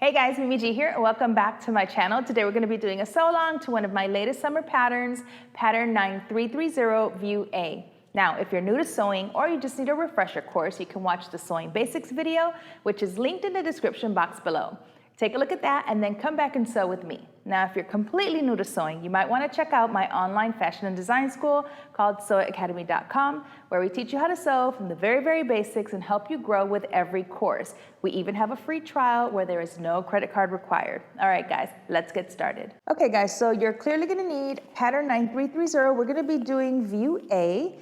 Hey guys, Mimi G here, and welcome back to my channel. Today we're going to be doing a sew along to one of my latest summer patterns, pattern 9330 View A. Now, if you're new to sewing or you just need a refresher course, you can watch the Sewing Basics video, which is linked in the description box below. Take a look at that and then come back and sew with me. Now, if you're completely new to sewing, you might want to check out my online fashion and design school called sewitacademy.com, where we teach you how to sew from the very basics and help you grow with every course. We even have a free trial where there is no credit card required. All right, guys, let's get started. Okay, guys, so you're clearly going to need pattern 9330. We're going to be doing View A.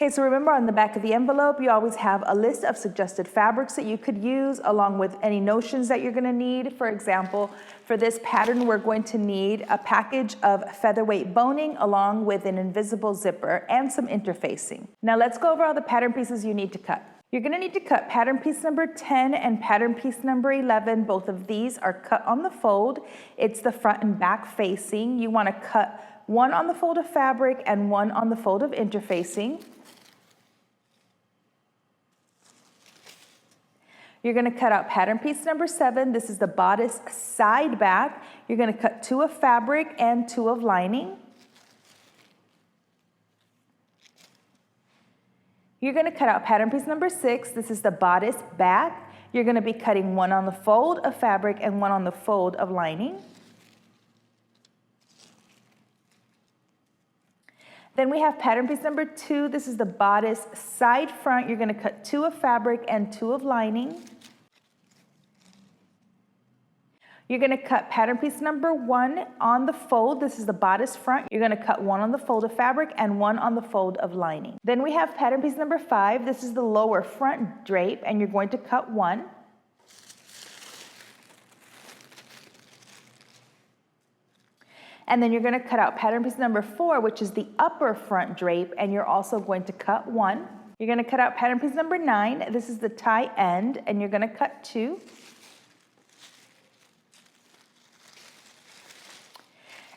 Okay, so remember on the back of the envelope, you always have a list of suggested fabrics that you could use along with any notions that you're gonna need. For example, for this pattern, we're going to need a package of featherweight boning along with an invisible zipper and some interfacing. Now let's go over all the pattern pieces you need to cut. You're gonna need to cut pattern piece number 10 and pattern piece number 11. Both of these are cut on the fold. It's the front and back facing. You wanna cut one on the fold of fabric and one on the fold of interfacing. You're going to cut out pattern piece number 7. This is the bodice side back. You're going to cut 2 of fabric and 2 of lining. You're going to cut out pattern piece number 6. This is the bodice back. You're going to be cutting 1 on the fold of fabric and 1 on the fold of lining. Then we have pattern piece number 2. This is the bodice side front. You're going to cut 2 of fabric and 2 of lining. You're going to cut pattern piece number 1 on the fold. This is the bodice front. You're going to cut 1 on the fold of fabric and 1 on the fold of lining. Then we have pattern piece number 5. This is the lower front drape, and you're going to cut 1. And then you're going to cut out pattern piece number 4, which is the upper front drape, and you're also going to cut 1. You're going to cut out pattern piece number 9. This is the tie end, and you're going to cut 2.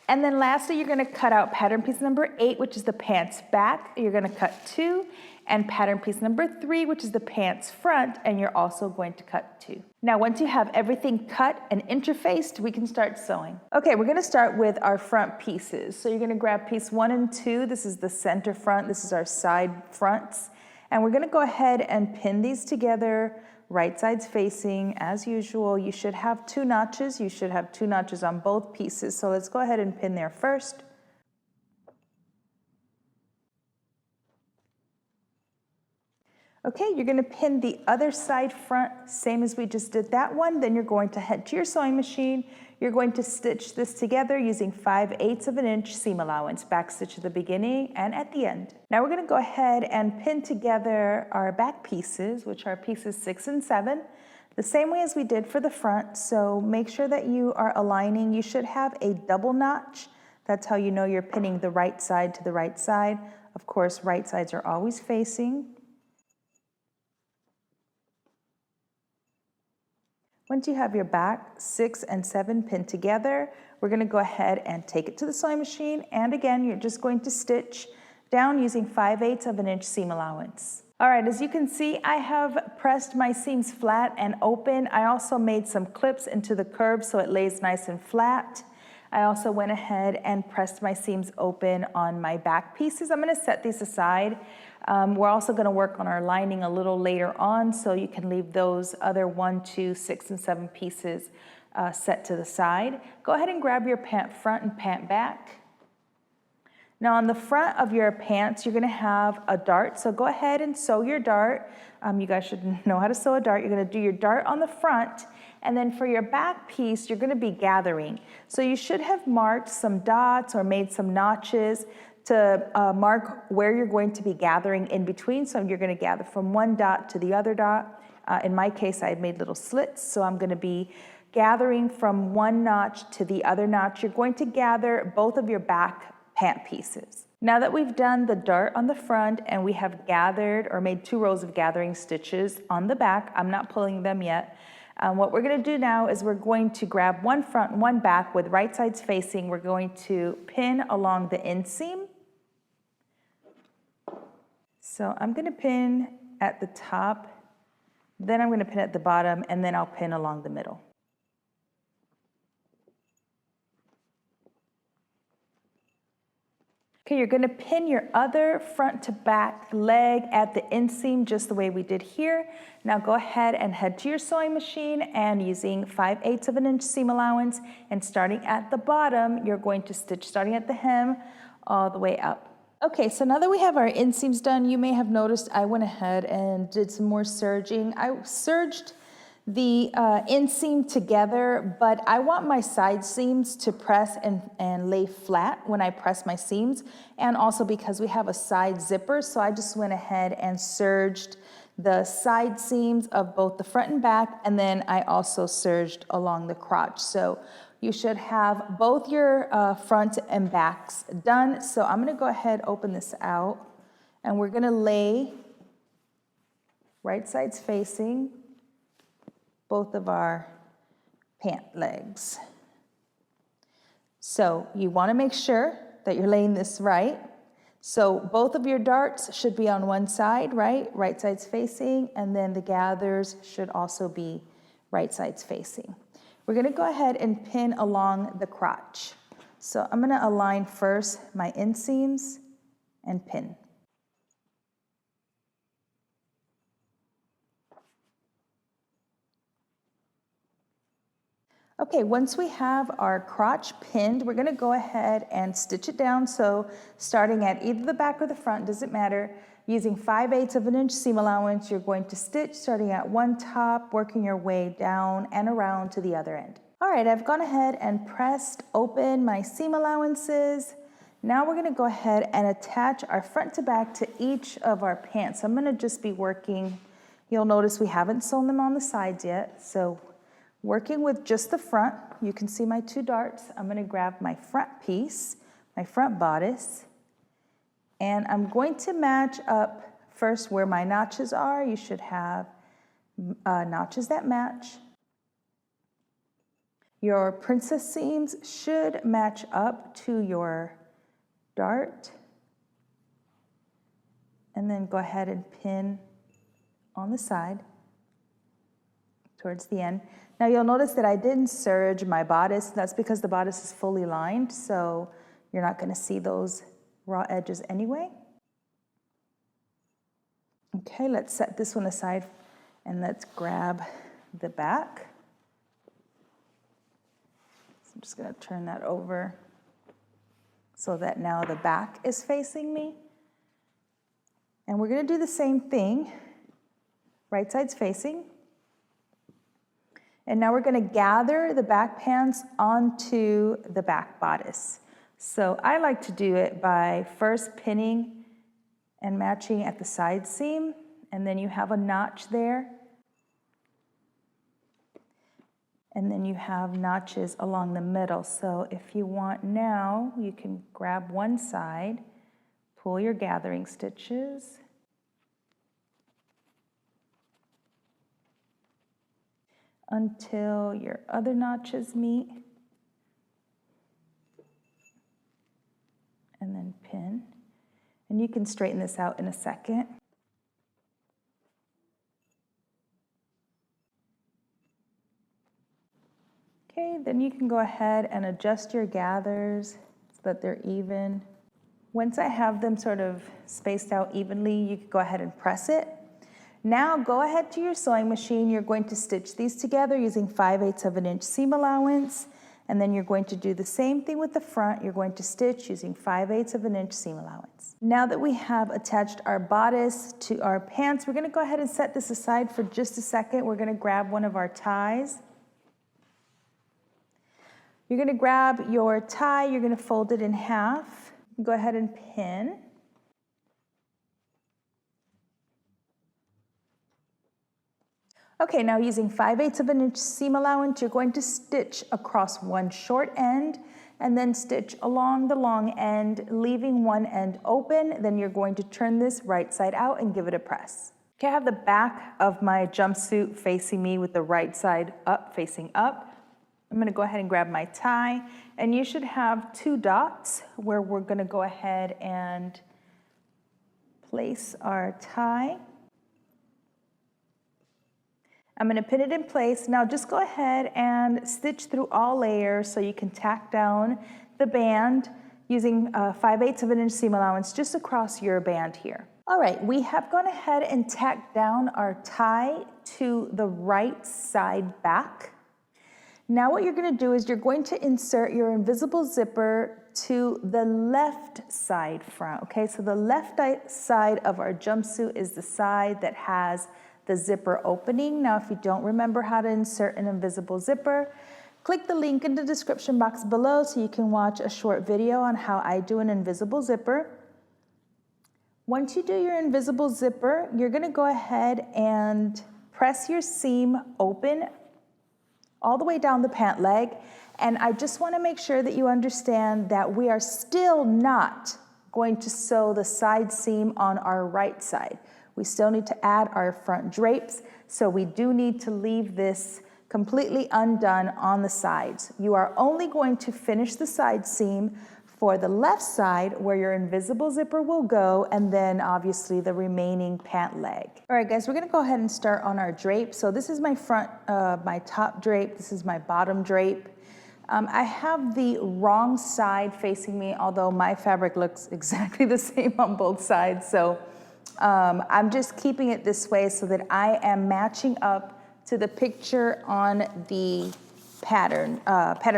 And then lastly, you're going to cut out pattern piece number 8, which is the pants back. You're going to cut 2. And pattern piece number 3, which is the pants front, and you're also going to cut 2. Now, once you have everything cut and interfaced, we can start sewing. Okay, we're gonna start with our front pieces. So you're gonna grab piece 1 and 2. This is the center front. This is our side fronts. And we're gonna go ahead and pin these together, right sides facing, as usual. You should have 2 notches. You should have 2 notches on both pieces. So let's go ahead and pin there first. Okay, you're going to pin the other side front, same as we just did that one. Then you're going to head to your sewing machine. You're going to stitch this together using 5/8 of an inch seam allowance, back stitch at the beginning and at the end. Now we're going to go ahead and pin together our back pieces, which are pieces 6 and 7, the same way as we did for the front. So make sure that you are aligning. You should have a double notch. That's how you know you're pinning the right side to the right side. Of course, right sides are always facing. Once you have your back 6 and 7 pinned together, we're going to go ahead and take it to the sewing machine. And again, you're just going to stitch down using 5/8 of an inch seam allowance. All right, as you can see, I have pressed my seams flat and open. I also made some clips into the curve so it lays nice and flat. I also went ahead and pressed my seams open on my back pieces. I'm going to set these aside. We're also going to work on our lining a little later on, so you can leave those other 1, 2, 6, and 7 pieces set to the side. Go ahead and grab your pant front and pant back. Now on the front of your pants, you're going to have a dart, so go ahead and sew your dart. You guys should know how to sew a dart. You're going to do your dart on the front, and then for your back piece, you're going to be gathering. So you should have marked some dots or made some notches to mark where you're going to be gathering in between. So you're going to gather from one dot to the other dot. In my case, I made little slits, so I'm going to be gathering from one notch to the other notch. You're going to gather both of your back pant pieces. Now that we've done the dart on the front and we have gathered or made 2 rows of gathering stitches on the back, I'm not pulling them yet. What we're going to do now is we're going to grab one front and one back with right sides facing. We're going to pin along the inseam. So I'm going to pin at the top, then I'm going to pin at the bottom, and then I'll pin along the middle. Okay, you're gonna pin your other front to back leg at the inseam just the way we did here. Now go ahead and head to your sewing machine, and using 5/8 of an inch seam allowance and starting at the bottom, you're going to stitch starting at the hem all the way up. Okay, so now that we have our inseams done, you may have noticed I went ahead and did some more serging. I serged the inseam together, but I want my side seams to press and lay flat when I press my seams, and also because we have a side zipper, so I just went ahead and serged the side seams of both the front and back, and then I also serged along the crotch. So you should have both your front and backs done. So I'm gonna go ahead, open this out, and we're gonna lay right sides facing both of our pant legs. So you want to make sure that you're laying this right. So both of your darts should be on one side, right? Right sides facing, and then the gathers should also be right sides facing. We're going to go ahead and pin along the crotch. So I'm going to align first my inseams and pin. Okay, once we have our crotch pinned, we're gonna go ahead and stitch it down. So starting at either the back or the front, doesn't matter. Using 5/8 of an inch seam allowance, you're going to stitch starting at one top, working your way down and around to the other end. All right, I've gone ahead and pressed open my seam allowances. Now we're gonna go ahead and attach our front to back to each of our pants. I'm gonna just be working, you'll notice we haven't sewn them on the sides yet, so working with just the front, you can see my two darts. I'm gonna grab my front piece, my front bodice, and I'm going to match up first where my notches are. You should have notches that match. Your princess seams should match up to your dart. And then go ahead and pin on the side towards the end. Now you'll notice that I didn't serge my bodice. That's because the bodice is fully lined, so you're not gonna see those raw edges anyway. Okay, let's set this one aside and let's grab the back. So I'm just gonna turn that over so that now the back is facing me. And we're gonna do the same thing, right side's facing. And now we're gonna gather the back pants onto the back bodice. So I like to do it by first pinning and matching at the side seam, and then you have a notch there. And then you have notches along the middle. So if you want now, you can grab one side, pull your gathering stitches, until your other notches meet, and then pin. And you can straighten this out in a second. Okay, then you can go ahead and adjust your gathers so that they're even. Once I have them sort of spaced out evenly, you can go ahead and press it. Now go ahead to your sewing machine. You're going to stitch these together using 5/8 of an inch seam allowance, and then you're going to do the same thing with the front. You're going to stitch using 5/8 of an inch seam allowance. Now that we have attached our bodice to our pants, we're gonna go ahead and set this aside for just a second. We're gonna grab one of our ties. You're gonna grab your tie, you're gonna fold it in half. Go ahead and pin. Okay, now using 5/8 of an inch seam allowance, you're going to stitch across one short end and then stitch along the long end, leaving one end open. Then you're going to turn this right side out and give it a press. Okay, I have the back of my jumpsuit facing me with the right side up, facing up. I'm gonna go ahead and grab my tie, and you should have two dots where we're gonna go ahead and place our tie. I'm gonna pin it in place. Now just go ahead and stitch through all layers so you can tack down the band. using 5/8 of an inch seam allowance just across your band here. All right, we have gone ahead and tacked down our tie to the right side back. Now what you're going to do is you're going to insert your invisible zipper to the left side front, okay? So the left side of our jumpsuit is the side that has the zipper opening. Now if you don't remember how to insert an invisible zipper, click the link in the description box below so you can watch a short video on how I do an invisible zipper. Once you do your invisible zipper, you're going to go ahead and press your seam open all the way down the pant leg. And I just want to make sure that you understand that we are still not going to sew the side seam on our right side. We still need to add our front drapes, so we do need to leave this completely undone on the sides. You are only going to finish the side seam for the left side where your invisible zipper will go, and then obviously the remaining pant leg. All right guys, we're gonna go ahead and start on our drape. So this is my front, my top drape, this is my bottom drape. I have the wrong side facing me, although my fabric looks exactly the same on both sides. So I'm just keeping it this way so that I am matching up to the picture on the pattern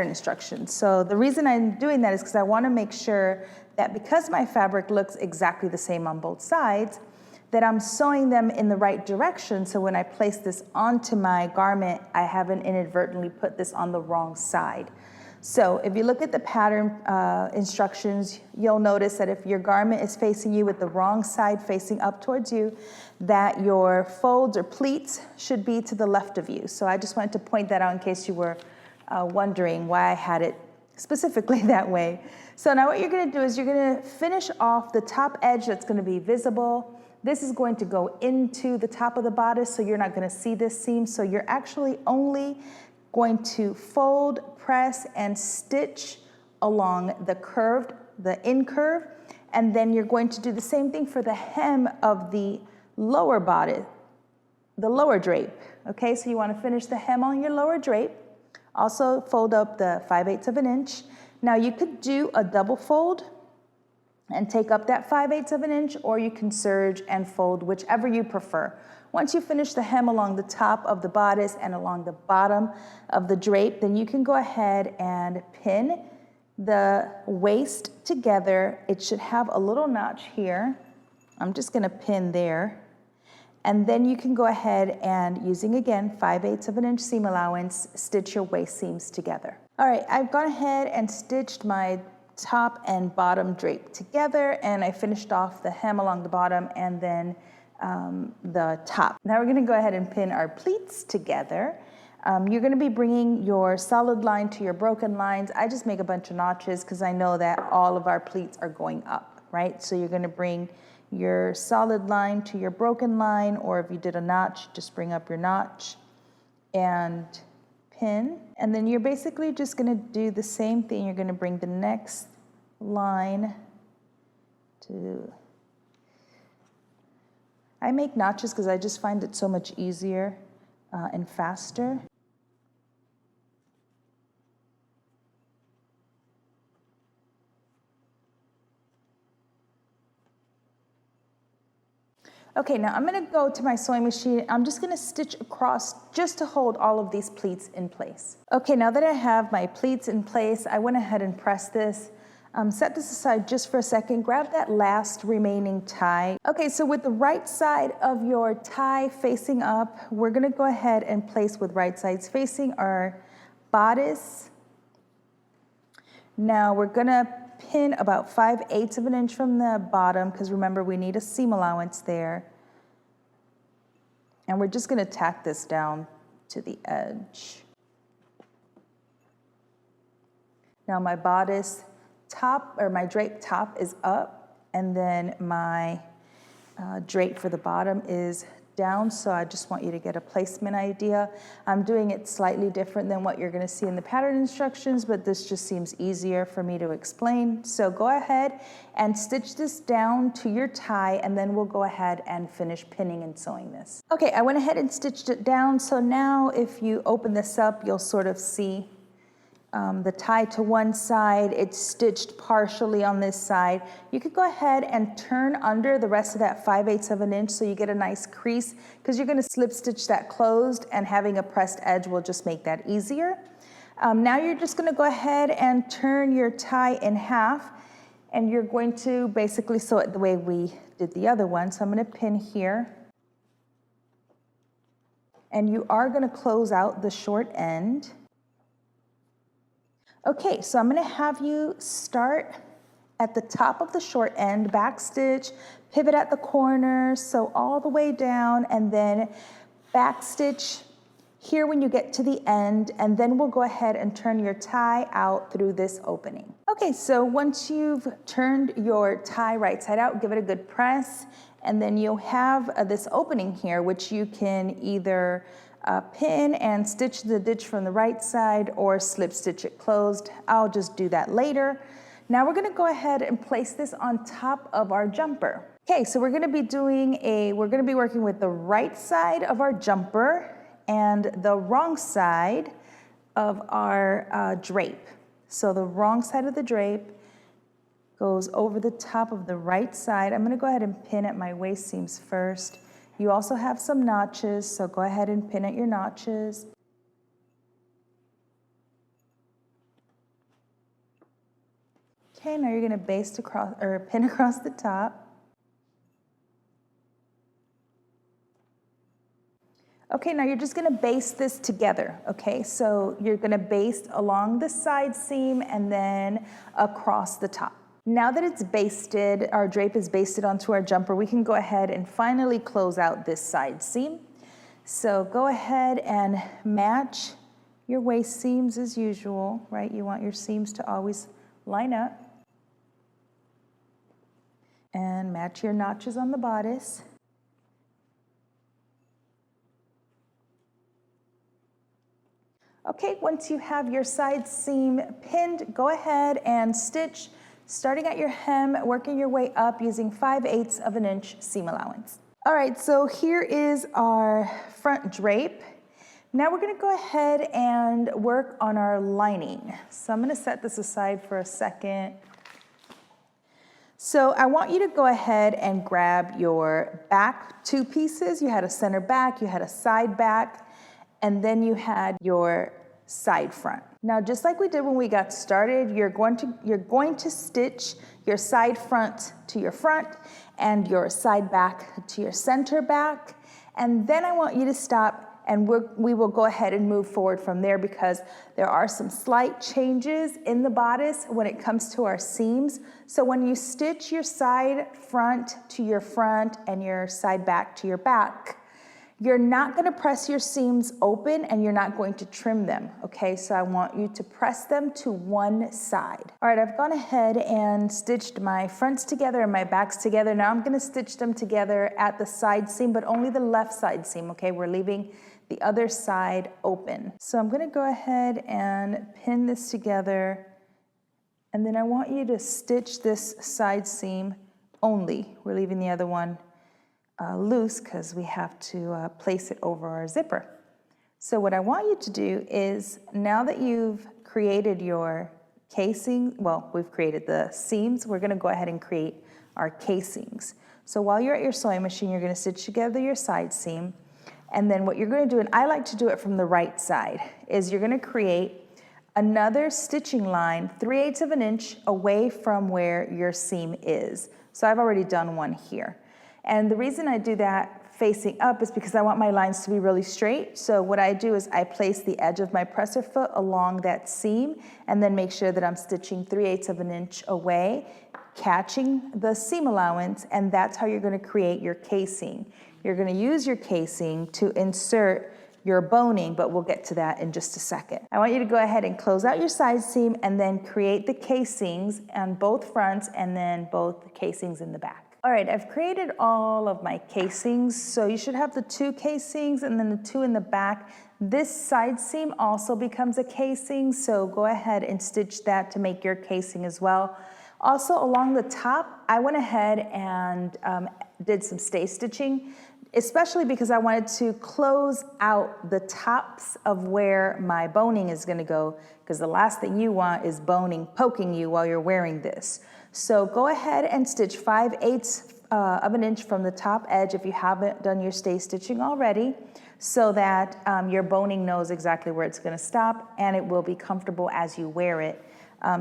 instructions. So the reason I'm doing that is because I want to make sure that because my fabric looks exactly the same on both sides, that I'm sewing them in the right direction. So when I place this onto my garment, I haven't inadvertently put this on the wrong side. So if you look at the pattern instructions, you'll notice that if your garment is facing you with the wrong side facing up towards you, that your folds or pleats should be to the left of you. So I just wanted to point that out in case you were wondering why I had it specifically that way. So now what you're going to do is you're going to finish off the top edge that's going to be visible. This is going to go into the top of the bodice, so you're not going to see this seam. So you're actually only going to fold, press, and stitch along the in curve, and then you're going to do the same thing for the hem of the lower bodice, the lower drape. Okay, so you want to finish the hem on your lower drape. Also fold up the 5/8 of an inch. Now you could do a double fold and take up that 5/8 of an inch, or you can serge and fold, whichever you prefer. Once you finish the hem along the top of the bodice and along the bottom of the drape, then you can go ahead and pin the waist together. It should have a little notch here. I'm just gonna pin there. And then you can go ahead and, using again 5/8 of an inch seam allowance, stitch your waist seams together. All right, I've gone ahead and stitched my top and bottom drape together, and I finished off the hem along the bottom and then the top. Now we're gonna go ahead and pin our pleats together. You're gonna be bringing your solid line to your broken lines. I just make a bunch of notches because I know that all of our pleats are going up, right? So you're gonna bring your solid line to your broken line, or if you did a notch, just bring up your notch and pin. And then you're basically just gonna do the same thing. You're gonna bring the next line to, I make notches because I just find it so much easier and faster. Okay, now I'm gonna go to my sewing machine. I'm just gonna stitch across just to hold all of these pleats in place. Okay, now that I have my pleats in place, I went ahead and pressed this. Set this aside just for a second. Grab that last remaining tie. Okay, so with the right side of your tie facing up, we're gonna go ahead and place with right sides facing our bodice. Now we're gonna pin about 5/8 of an inch from the bottom, because remember we need a seam allowance there. And we're just gonna tack this down to the edge. Now my bodice top, or my drape top, is up, and then my drape for the bottom is down, so I just want you to get a placement idea. I'm doing it slightly different than what you're gonna see in the pattern instructions, but this just seems easier for me to explain. So go ahead and stitch this down to your tie, and then we'll go ahead and finish pinning and sewing this. Okay, I went ahead and stitched it down, so now if you open this up, you'll sort of see the tie to one side, it's stitched partially on this side. You could go ahead and turn under the rest of that 5/8 of an inch so you get a nice crease, because you're going to slip stitch that closed, and having a pressed edge will just make that easier. Now you're just going to go ahead and turn your tie in half, and you're going to basically sew it the way we did the other one. So I'm going to pin here, and you are going to close out the short end. Okay, so I'm going to have you start at the top of the short end, back stitch, pivot at the corner, sew all the way down, and then back stitch here when you get to the end, and then we'll go ahead and turn your tie out through this opening. Okay, so once you've turned your tie right side out, give it a good press, and then you'll have this opening here, which you can either pin and stitch the ditch from the right side or slip stitch it closed. I'll just do that later. Now we're going to go ahead and place this on top of our jumper. Okay, so we're going to be working with the right side of our jumper and the wrong side of our drape. So the wrong side of the drape goes over the top of the right side. I'm going to go ahead and pin at my waist seams first. You also have some notches, so go ahead and pin at your notches. Okay, now you're going to baste across or pin across the top. Okay, now you're just going to baste this together, okay? So you're going to baste along the side seam and then across the top. Now that it's basted, our drape is basted onto our jumper, we can go ahead and finally close out this side seam. So go ahead and match your waist seams as usual, right? You want your seams to always line up. And match your notches on the bodice. Okay, once you have your side seam pinned, go ahead and stitch, starting at your hem, working your way up using 5/8 of an inch seam allowance. All right, so here is our front drape. Now we're gonna go ahead and work on our lining. So I'm gonna set this aside for a second. So I want you to go ahead and grab your back two pieces. You had a center back, you had a side back, and then you had your side front. Now, just like we did when we got started, you're going to stitch your side front to your front and your side back to your center back. And then I want you to stop, and we will go ahead and move forward from there, because there are some slight changes in the bodice when it comes to our seams. So when you stitch your side front to your front and your side back to your back, you're not going to press your seams open and you're not going to trim them, okay? So I want you to press them to one side. All right, I've gone ahead and stitched my fronts together and my backs together. Now I'm going to stitch them together at the side seam, but only the left side seam, okay? We're leaving the other side open. So I'm going to go ahead and pin this together, and then I want you to stitch this side seam only. We're leaving the other one loose because we have to place it over our zipper. So what I want you to do is, now that you've created your casing, well, we've created the seams, we're going to go ahead and create our casings. So while you're at your sewing machine, you're going to stitch together your side seam, and then what you're going to do, and I like to do it from the right side, is you're going to create another stitching line 3/8 of an inch away from where your seam is. So I've already done one here. And the reason I do that facing up is because I want my lines to be really straight. So what I do is I place the edge of my presser foot along that seam and then make sure that I'm stitching 3/8 of an inch away, catching the seam allowance, and that's how you're going to create your casing. You're going to use your casing to insert your boning, but we'll get to that in just a second. I want you to go ahead and close out your side seam and then create the casings on both fronts and then both casings in the back. All right, I've created all of my casings, so you should have the 2 casings and then the 2 in the back. This side seam also becomes a casing, so go ahead and stitch that to make your casing as well. Also, along the top, I went ahead and did some stay stitching. especially because I wanted to close out the tops of where my boning is gonna go, because the last thing you want is boning poking you while you're wearing this. So go ahead and stitch 5/8 of an inch from the top edge if you haven't done your stay stitching already, so that your boning knows exactly where it's gonna stop and it will be comfortable as you wear it.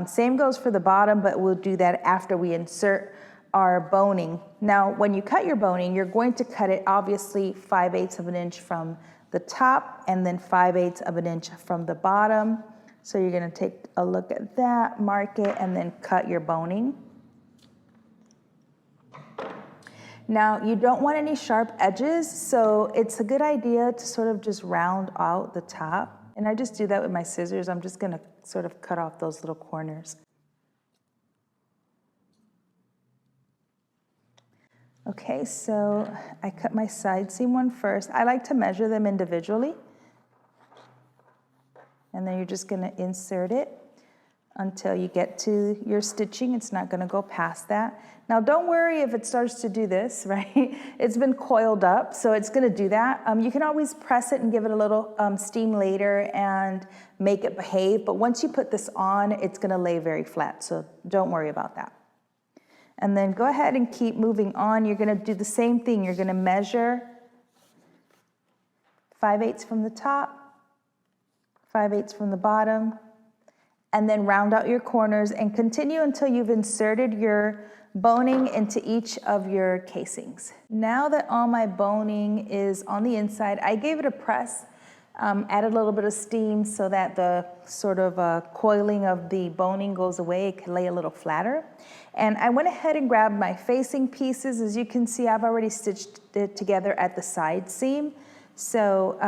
Same goes for the bottom, but we'll do that after we insert our boning. Now, when you cut your boning, you're going to cut it obviously 5/8 of an inch from the top and then 5/8 of an inch from the bottom. So you're gonna take a look at that, mark it, and then cut your boning. Now, you don't want any sharp edges, so it's a good idea to sort of just round out the top. And I just do that with my scissors. I'm just gonna sort of cut off those little corners. Okay, so I cut my side seam one first. I like to measure them individually. And then you're just gonna insert it until you get to your stitching. It's not gonna go past that. Now don't worry if it starts to do this, right? It's been coiled up, so it's gonna do that. You can always press it and give it a little steam later and make it behave, but once you put this on, it's gonna lay very flat, so don't worry about that. And then go ahead and keep moving on. You're gonna do the same thing. You're gonna measure 5/8 from the top, 5/8 from the bottom, and then round out your corners and continue until you've inserted your boning into each of your casings. Now that all my boning is on the inside, I gave it a press, added a little bit of steam so that the sort of coiling of the boning goes away. It can lay a little flatter. And I went ahead and grabbed my facing pieces. As you can see, I've already stitched it together at the side seam. So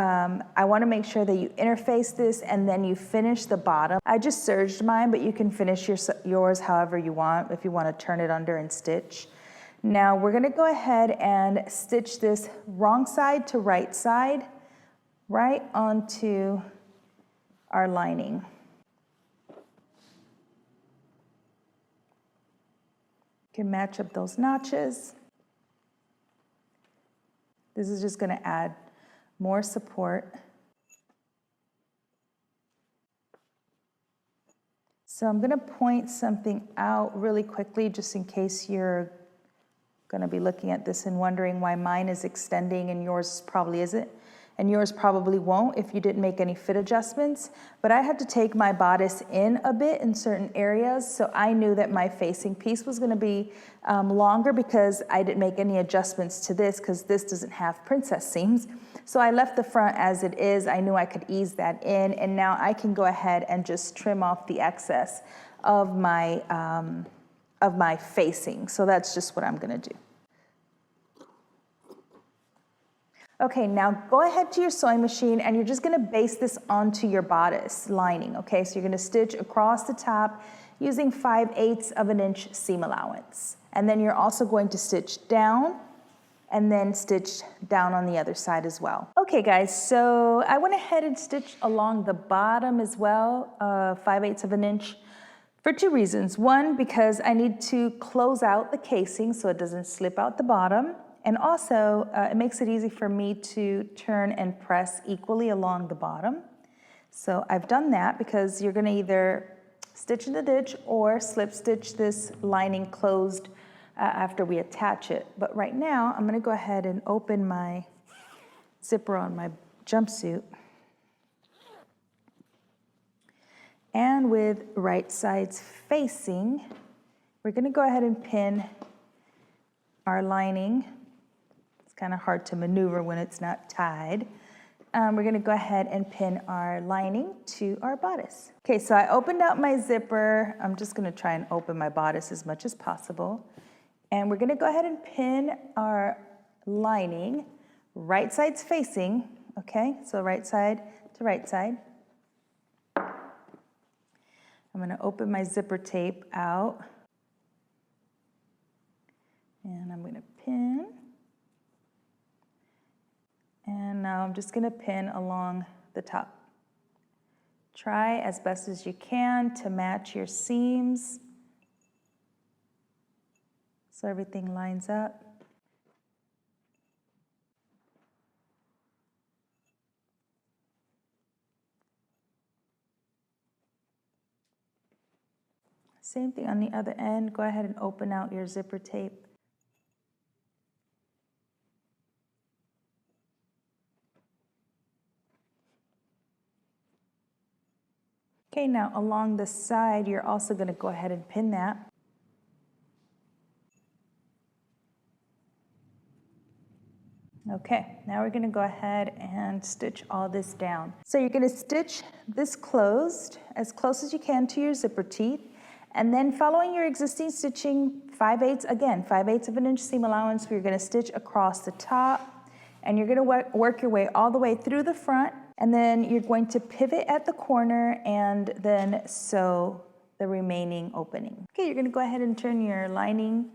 I want to make sure that you interface this and then you finish the bottom. I just serged mine, but you can finish yours however you want, if you want to turn it under and stitch. Now we're going to go ahead and stitch this wrong side to right side right onto our lining. You can match up those notches. This is just going to add more support. So I'm going to point something out really quickly just in case you're going to be looking at this and wondering why mine is extending and yours probably isn't. And yours probably won't if you didn't make any fit adjustments. But I had to take my bodice in a bit in certain areas, so I knew that my facing piece was gonna be longer because I didn't make any adjustments to this because this doesn't have princess seams. So I left the front as it is. I knew I could ease that in, and now I can go ahead and just trim off the excess of my facing. So that's just what I'm gonna do. Okay, now go ahead to your sewing machine and you're just gonna base this onto your bodice lining, okay? So you're gonna stitch across the top using 5/8 of an inch seam allowance. And then you're also going to stitch down and then stitch down on the other side as well. Okay guys, so I went ahead and stitched along the bottom as well, 5/8 of an inch, for two reasons. One, because I need to close out the casing so it doesn't slip out the bottom. And also, it makes it easy for me to turn and press equally along the bottom. So I've done that because you're gonna either stitch in the ditch or slip stitch this lining closed after we attach it. But right now, I'm gonna go ahead and open my zipper on my jumpsuit. And with right sides facing, we're gonna go ahead and pin our lining. Kind of hard to maneuver when it's not tied. We're gonna go ahead and pin our lining to our bodice. Okay, so I opened out my zipper. I'm just gonna try and open my bodice as much as possible. And we're gonna go ahead and pin our lining, right sides facing, okay? So right side to right side. I'm gonna open my zipper tape out. And I'm gonna pin. And now I'm just gonna pin along the top. Try as best as you can to match your seams so everything lines up. Same thing on the other end. Go ahead and open out your zipper tape. Okay, now along the side, you're also going to go ahead and pin that. Okay, now we're going to go ahead and stitch all this down. So you're going to stitch this closed as close as you can to your zipper teeth, and then following your existing stitching, 5/8, again, 5/8 of an inch seam allowance, we're going to stitch across the top, and you're going to work your way all the way through the front, and then you're going to pivot at the corner and then sew the remaining opening. Okay, you're going to go ahead and turn your lining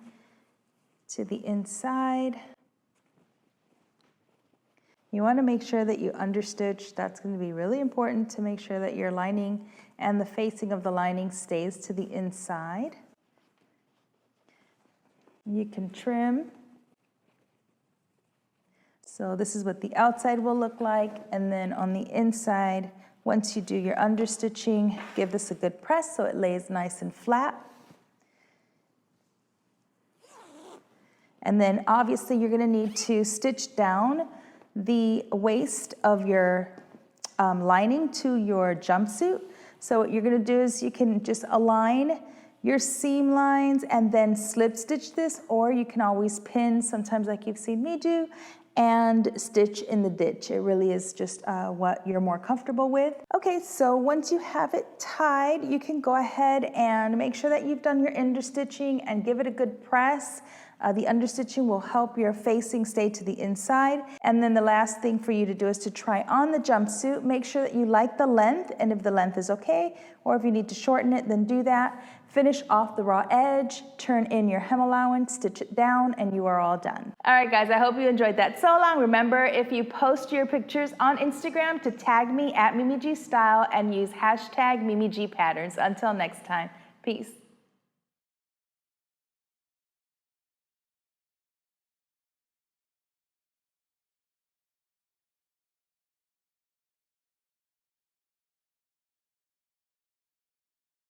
to the inside. You want to make sure that you understitch. That's going to be really important to make sure that your lining and the facing of the lining stays to the inside. You can trim. So this is what the outside will look like, and then on the inside, once you do your understitching, give this a good press so it lays nice and flat. And then obviously you're going to need to stitch down the waist of your lining to your jumpsuit. So what you're going to do is you can just align your seam lines and then slip stitch this, or you can always pin, sometimes like you've seen me do, and stitch in the ditch. It really is just what you're more comfortable with. Okay, so once you have it tied, you can go ahead and make sure that you've done your understitching and give it a good press. The understitching will help your facing stay to the inside. And then the last thing for you to do is to try on the jumpsuit. Make sure that you like the length, and if the length is okay, or if you need to shorten it, then do that. Finish off the raw edge, turn in your hem allowance, stitch it down, and you are all done. All right, guys, I hope you enjoyed that sew along. Remember, if you post your pictures on Instagram, to tag me at Mimi G Style and use hashtag Mimi G Patterns. Until next time, peace.